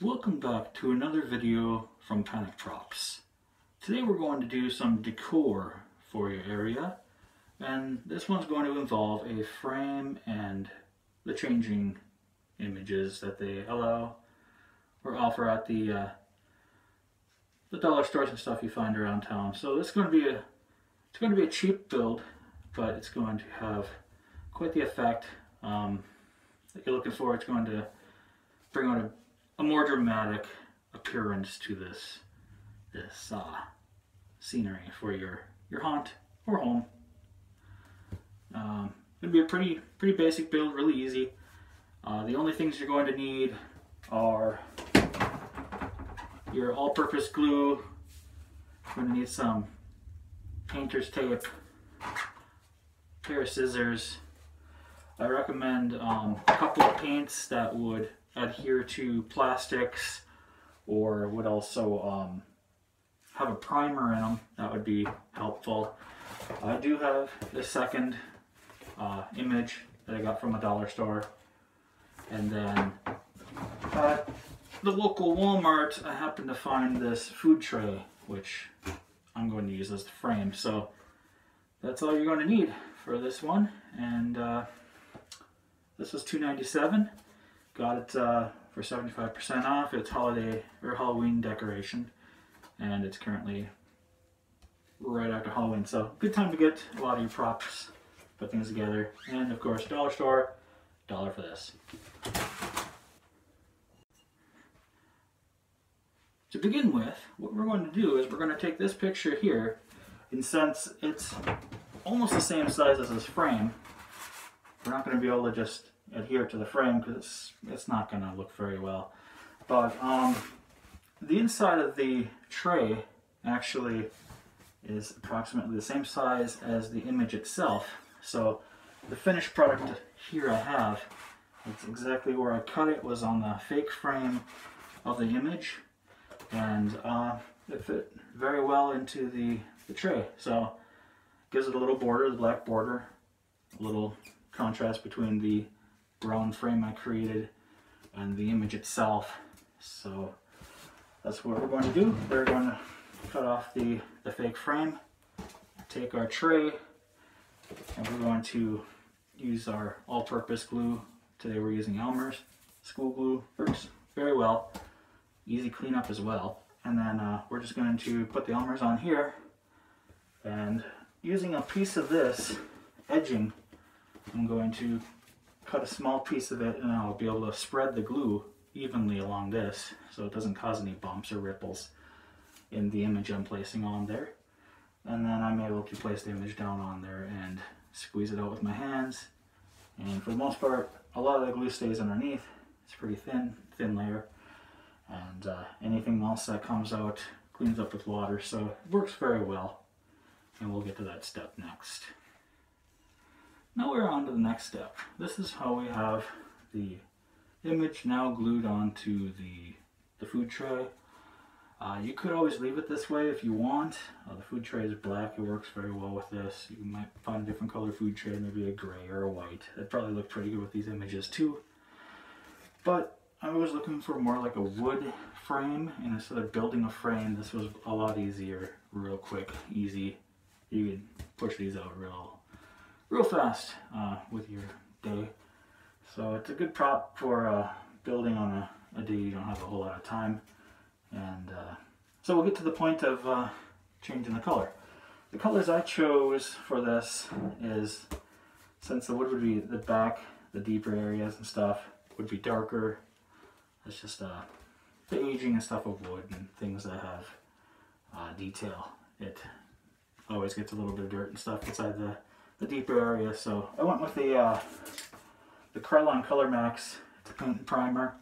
Welcome back to another video from Panic Props. Today we're going to do some decor for your area, and this one's going to involve a frame and the changing images that they allow or offer at the dollar stores and stuff you find around town. So this is going to be a cheap build, but it's going to have quite the effect that you're looking for. It's going to bring out a more dramatic appearance to this scenery for your haunt or home. It'll be a pretty basic build, really easy. The only things you're going to need are your all-purpose glue. You're going to need some painter's tape, a pair of scissors. I recommend a couple of paints that would adhere to plastics or would also have a primer in them. That would be helpful. I do have the second image that I got from a dollar store, and then at the local Walmart I happened to find this food tray, which I'm going to use as the frame. So that's all you're going to need for this one, and this was $2.97. Got it for 75% off. It's holiday or Halloween decoration, and it's currently right after Halloween, so good time to get a lot of your props, put things together. And of course, dollar store, $1 for this. To begin with, what we're going to do is we're going to take this picture here, and since it's almost the same size as this frame, we're not going to be able to just adhere to the frame because it's not going to look very well. But the inside of the tray actually is approximately the same size as the image itself. So the finished product here I have, it's exactly where I cut it, was on the fake frame of the image, and it fit very well into the tray. So it gives it a little border, the black border, a little contrast between the brown frame I created and the image itself. So that's what we're going to do. We're going to cut off the fake frame, take our tray, and we're going to use our all-purpose glue. Today we're using Elmer's school glue. Works very well, easy cleanup as well. And then we're just going to put the Elmer's on here, and using a piece of this edging, I'm going to cut a small piece of it, and I'll be able to spread the glue evenly along this so it doesn't cause any bumps or ripples in the image I'm placing on there. And then I'm able to place the image down on there and squeeze it out with my hands. And for the most part, a lot of the glue stays underneath. It's pretty thin layer, and anything else that comes out cleans up with water, so it works very well. And we'll get to that step next. Now we're on to the next step. This is how we have the image now glued onto the food tray. You could always leave it this way if you want. The food tray is black, it works very well with this. You might find a different color food tray, maybe a gray or a white. It'd probably look pretty good with these images too. But I was looking for more like a wood frame, and instead of building a frame, this was a lot easier, real quick, easy. You could push these out real fast with your day. So it's a good prop for building on a day you don't have a whole lot of time. And so we'll get to the point of changing the color. The colors I chose for this is, since the wood would be the back, the deeper areas and stuff would be darker. It's just the aging and stuff of wood and things that have detail. It always gets a little bit of dirt and stuff inside the deeper area, so I went with the Krylon Color Max. It's a paint and primer,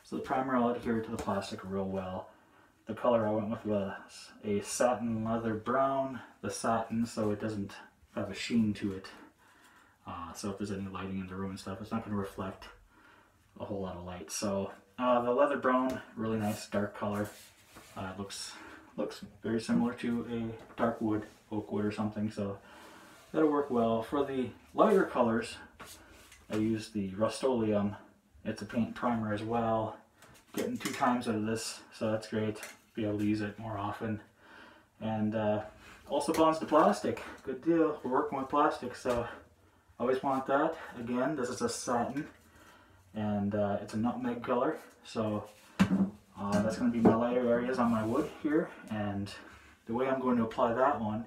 so the primer will adhere to the plastic real well. The color I went with was a satin leather brown, the satin, so it doesn't have a sheen to it. So if there's any lighting in the room and stuff, it's not going to reflect a whole lot of light. So the leather brown, really nice dark color. Looks very similar to a dark wood, oak wood or something, so that'll work well. For the lighter colors, I used the Rust-Oleum. It's a paint primer as well. getting 2 times out of this, so that's great. Be able to use it more often. And also bonds to plastic. Good deal. We're working with plastic, so always want that. Again, this is a satin, and it's a nutmeg color, so that's going to be my lighter areas on my wood here. And the way I'm going to apply that one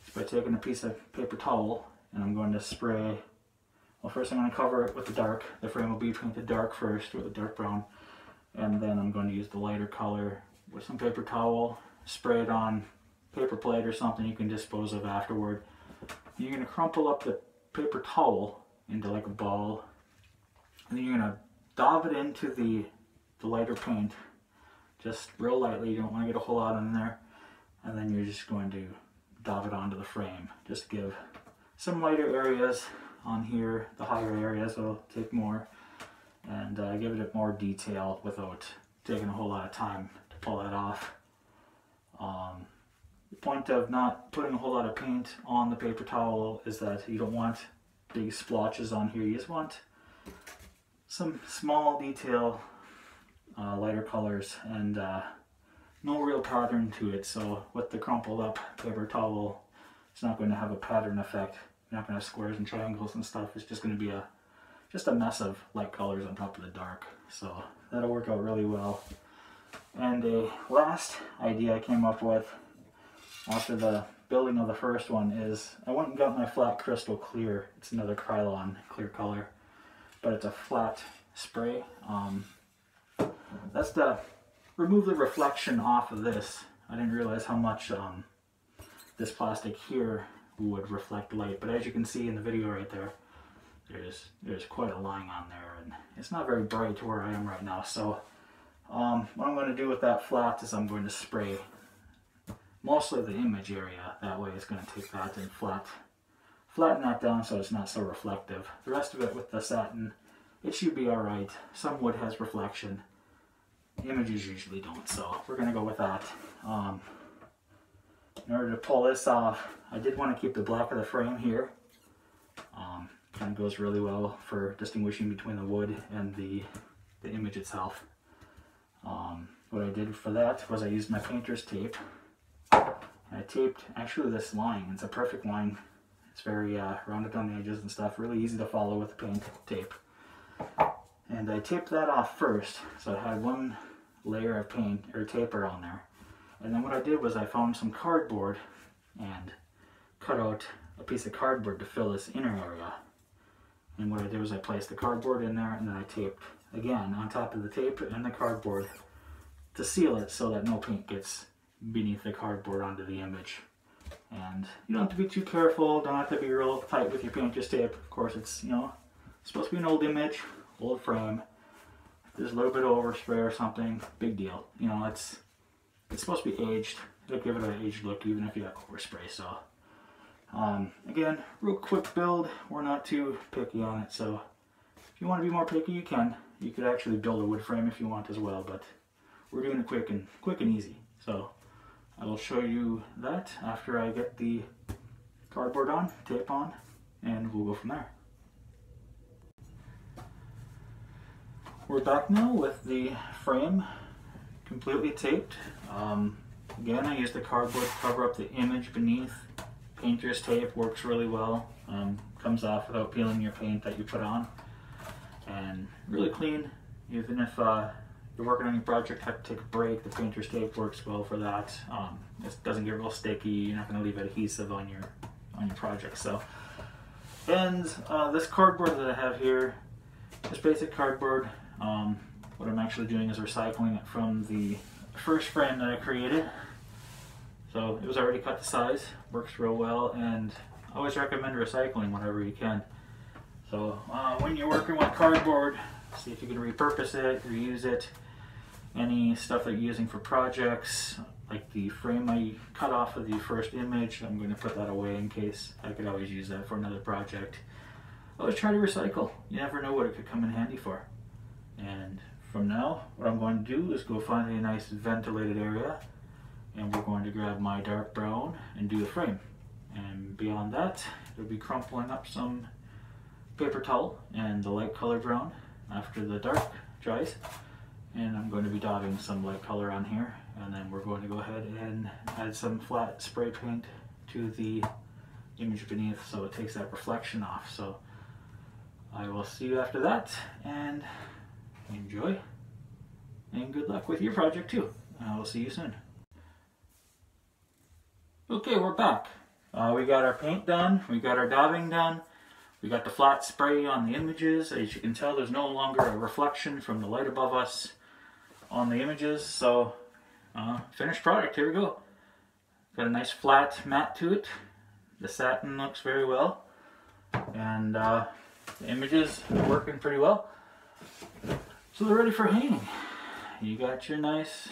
is by taking a piece of paper towel, and I'm going to spray. Well, first I'm going to cover it with the dark. The frame will be painted dark first, with a dark brown, and then I'm going to use the lighter color with some paper towel, spray it on paper plate or something you can dispose of afterward. You're going to crumple up the paper towel into like a ball, and then you're going to daub it into the lighter paint, just real lightly. You don't want to get a whole lot in there, and then you're just going to daub it onto the frame. Just give some lighter areas on here, the higher areas will take more, and give it more detail without taking a whole lot of time to pull that off. The point of not putting a whole lot of paint on the paper towel is that you don't want big splotches on here. You just want some small detail, lighter colors, and no real pattern to it. So with the crumpled up paper towel, it's not going to have a pattern effect. You're not going to have squares and triangles and stuff. It's just going to be just a mess of light colors on top of the dark. So that'll work out really well. And a last idea I came up with after the building of the first one is I went and got my flat crystal clear. It's another Krylon clear color, but it's a flat spray. That's to remove the reflection off of this. I didn't realize how much this plastic here would reflect light, but as you can see in the video right there, there's quite a line on there, and it's not very bright to where I am right now. So what I'm going to do with that flat is I'm going to spray mostly the image area. That way it's going to take that and flatten that down so it's not so reflective. The rest of it with the satin, it should be alright. Some wood has reflection, images usually don't, so we're going to go with that. In order to pull this off, I did want to keep the black of the frame here. Kind of goes really well for distinguishing between the wood and the image itself. What I did for that was I used my painter's tape. I taped actually this line. It's a perfect line. It's very rounded on the edges and stuff. Really easy to follow with the paint tape. And I taped that off first, so I had one layer of paint or tape on there. And then what I did was I found some cardboard and cut out a piece of cardboard to fill this inner area. And what I did was I placed the cardboard in there, and then I taped again on top of the tape and the cardboard to seal it so that no paint gets beneath the cardboard onto the image. And you don't have to be too careful, don't have to be real tight with your painter's tape. Of course, it's, supposed to be an old image, old frame. If there's a little bit of overspray or something, big deal. It's supposed to be aged. It'll give it an aged look even if you have overspray. So again, real quick build. We're not too picky on it, so if you want to be more picky, you can. You could actually build a wood frame if you want as well, but we're doing it quick and easy. So I will show you that after I get the cardboard on, tape on, and we'll go from there. We're back now with the frame completely taped. Again, I used the cardboard to cover up the image beneath. Painter's tape works really well. Comes off without peeling your paint that you put on. And really clean. Even if you're working on your project, have to take a break, the painter's tape works well for that. It doesn't get real sticky. You're not going to leave adhesive on your project. So, and this cardboard that I have here, this basic cardboard. What I'm actually doing is recycling it from the first frame that I created. So it was already cut to size, works real well, and I always recommend recycling whenever you can. So when you're working with cardboard, see if you can repurpose it, reuse it. Any stuff that you're using for projects, like the frame I cut off of the first image, I'm going to put that away in case I could always use that for another project. Always try to recycle. You never know what it could come in handy for. And from now, what I'm going to do is go find a nice ventilated area, and we're going to grab my dark brown and do the frame. And beyond that, we'll be crumpling up some paper towel and the light color brown after the dark dries. And I'm going to be daubing some light color on here, and then we're going to go ahead and add some flat spray paint to the image beneath so it takes that reflection off. So I will see you after that, and enjoy, and good luck with your project too. I will see you soon. Okay, we're back. We got our paint done, we got our daubing done, we got the flat spray on the images. As you can tell, there's no longer a reflection from the light above us on the images. So finished product, here we go. Got a nice flat matte to it. The satin looks very well, and the images are working pretty well. So they're ready for hanging. You got your nice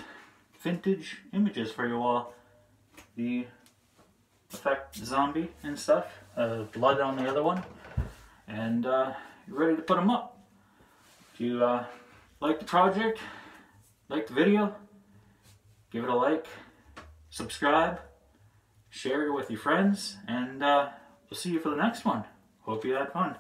vintage images for your wall. The effect zombie and stuff, blood on the other one, and you're ready to put them up. If you like the project, like the video, give it a like, subscribe, share it with your friends, and we'll see you for the next one. Hope you had fun.